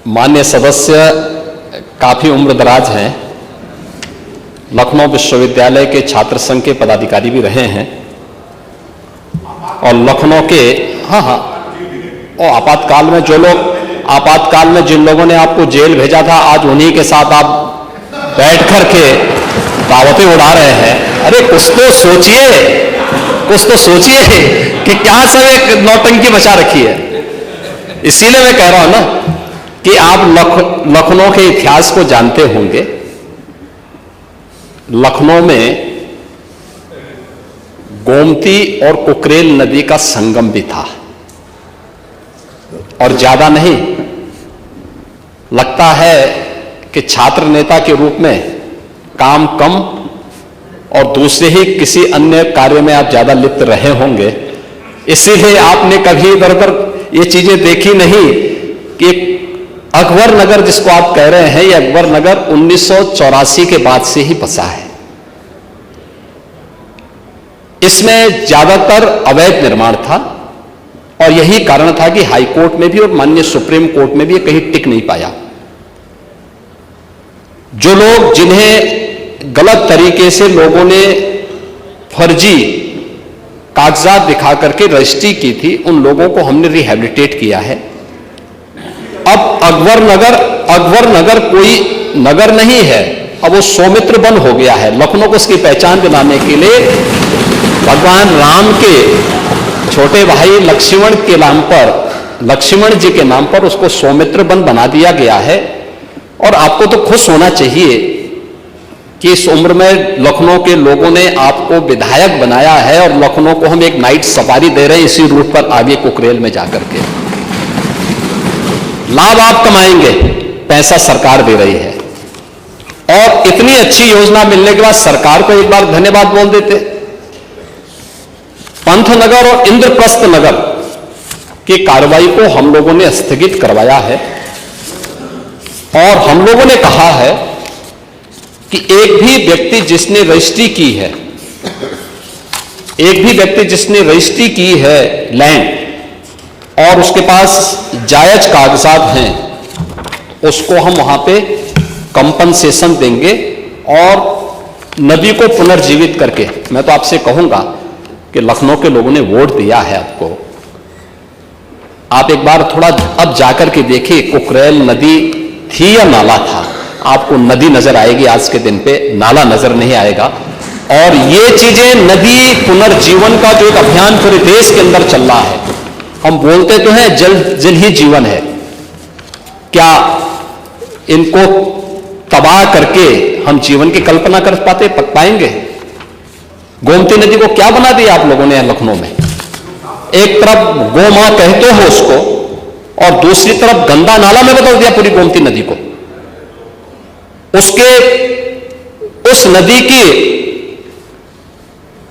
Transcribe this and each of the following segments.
मान्य सदस्य काफी उम्रदराज हैं, लखनऊ विश्वविद्यालय के छात्र संघ के पदाधिकारी भी रहे हैं और लखनऊ के और आपातकाल में जिन लोगों ने आपको जेल भेजा था, आज उन्हीं के साथ आप बैठ कर के दावतें उड़ा रहे हैं। अरे कुछ तो सोचिए कि क्या सब एक नौटंकी मचा रखी है। इसीलिए मैं कह रहा हूं ना कि आप लखनऊ के इतिहास को जानते होंगे। लखनऊ में गोमती और कुकरेल नदी का संगम भी था और ज्यादा नहीं, लगता है कि छात्र नेता के रूप में काम कम और दूसरे ही किसी अन्य कार्य में आप ज्यादा लिप्त रहे होंगे, इसीलिए आपने कभी इधर उधर ये चीजें देखी नहीं कि अकबर नगर जिसको आप कह रहे हैं, ये अकबर नगर 1984 के बाद से ही बसा है। इसमें ज्यादातर अवैध निर्माण था और यही कारण था कि हाई कोर्ट में भी और माननीय सुप्रीम कोर्ट में भी ये कहीं टिक नहीं पाया। जो लोग जिन्हें गलत तरीके से लोगों ने फर्जी कागजात दिखा करके रजिस्ट्री की थी, उन लोगों को हमने रिहैबिलिटेट किया है। अब अकबर नगर कोई नगर नहीं है, अब वो सौमित्र वन हो गया है। लखनऊ को उसकी पहचान दिलाने के लिए भगवान राम के छोटे भाई लक्ष्मण जी के नाम पर उसको सौमित्र वन बना दिया गया है। और आपको तो खुश होना चाहिए कि इस उम्र में लखनऊ के लोगों ने आपको विधायक बनाया है और लखनऊ को हम एक नाइट सफारी दे रहे हैं इसी रूट पर आगे कुकरेल में जाकर के। लाभ आप कमाएंगे, पैसा सरकार दे रही है। और इतनी अच्छी योजना मिलने के बाद सरकार को एक बार धन्यवाद बोल देते। पंथनगर और इंद्रप्रस्थ नगर की कार्रवाई को हम लोगों ने स्थगित करवाया है और हम लोगों ने कहा है कि एक भी व्यक्ति जिसने रजिस्ट्री की है लैंड और उसके पास जायज कागजात हैं, उसको हम वहां पे कंपनसेशन देंगे और नदी को पुनर्जीवित करके। मैं तो आपसे कहूंगा कि लखनऊ के लोगों ने वोट दिया है आपको, आप एक बार थोड़ा अब जाकर के देखिए कुकरेल नदी थी या नाला था। आपको नदी नजर आएगी, आज के दिन पे नाला नजर नहीं आएगा। और ये चीजें नदी पुनर्जीवन का जो एक अभियान पूरे देश के अंदर चल रहा है, हम बोलते तो हैं जल जल ही जीवन है, क्या इनको तबाह करके हम जीवन की कल्पना कर पाएंगे? गोमती नदी को क्या बना दिया आप लोगों ने लखनऊ में? एक तरफ गो मां कहते हो उसको और दूसरी तरफ गंदा नाला में बदल दिया पूरी गोमती नदी को। उस नदी की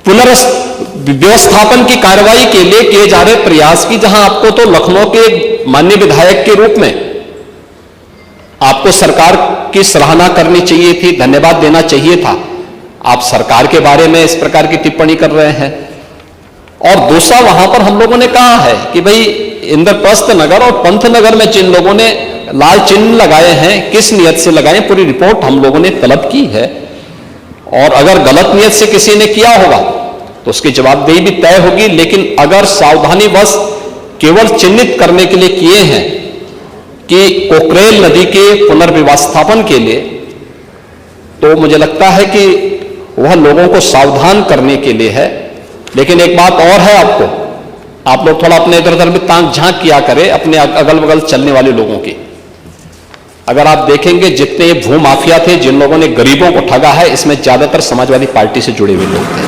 पुनर्व्यवस्थापन की कार्रवाई के लिए किए जा रहे प्रयास की, जहां आपको तो लखनऊ के माननीय विधायक के रूप में आपको सरकार की सराहना करनी चाहिए थी, धन्यवाद देना चाहिए था। आप सरकार के बारे में इस प्रकार की टिप्पणी कर रहे हैं। और दूसरा, वहां पर हम लोगों ने कहा है कि भाई इंद्रप्रस्थ नगर और पंथनगर में जिन लोगों ने लाल चिन्ह लगाए हैं, किस नियत से लगाए, पूरी रिपोर्ट हम लोगों ने तलब की है। और अगर गलत नियत से किसी ने किया होगा तो उसकी जवाबदेही भी तय होगी। लेकिन अगर सावधानीवश केवल चिन्हित करने के लिए किए हैं कि कुकरेल नदी के पुनर्व्यवस्थापन के लिए, तो मुझे लगता है कि वह लोगों को सावधान करने के लिए है। लेकिन एक बात और है, आप लोग थोड़ा अपने इधर उधर में ताक झांक किया करें अपने अगल बगल चलने वाले लोगों की। अगर आप देखेंगे जितने भू माफिया थे, जिन लोगों ने गरीबों को ठगा है, इसमें ज्यादातर समाजवादी पार्टी से जुड़े हुए लोग थे।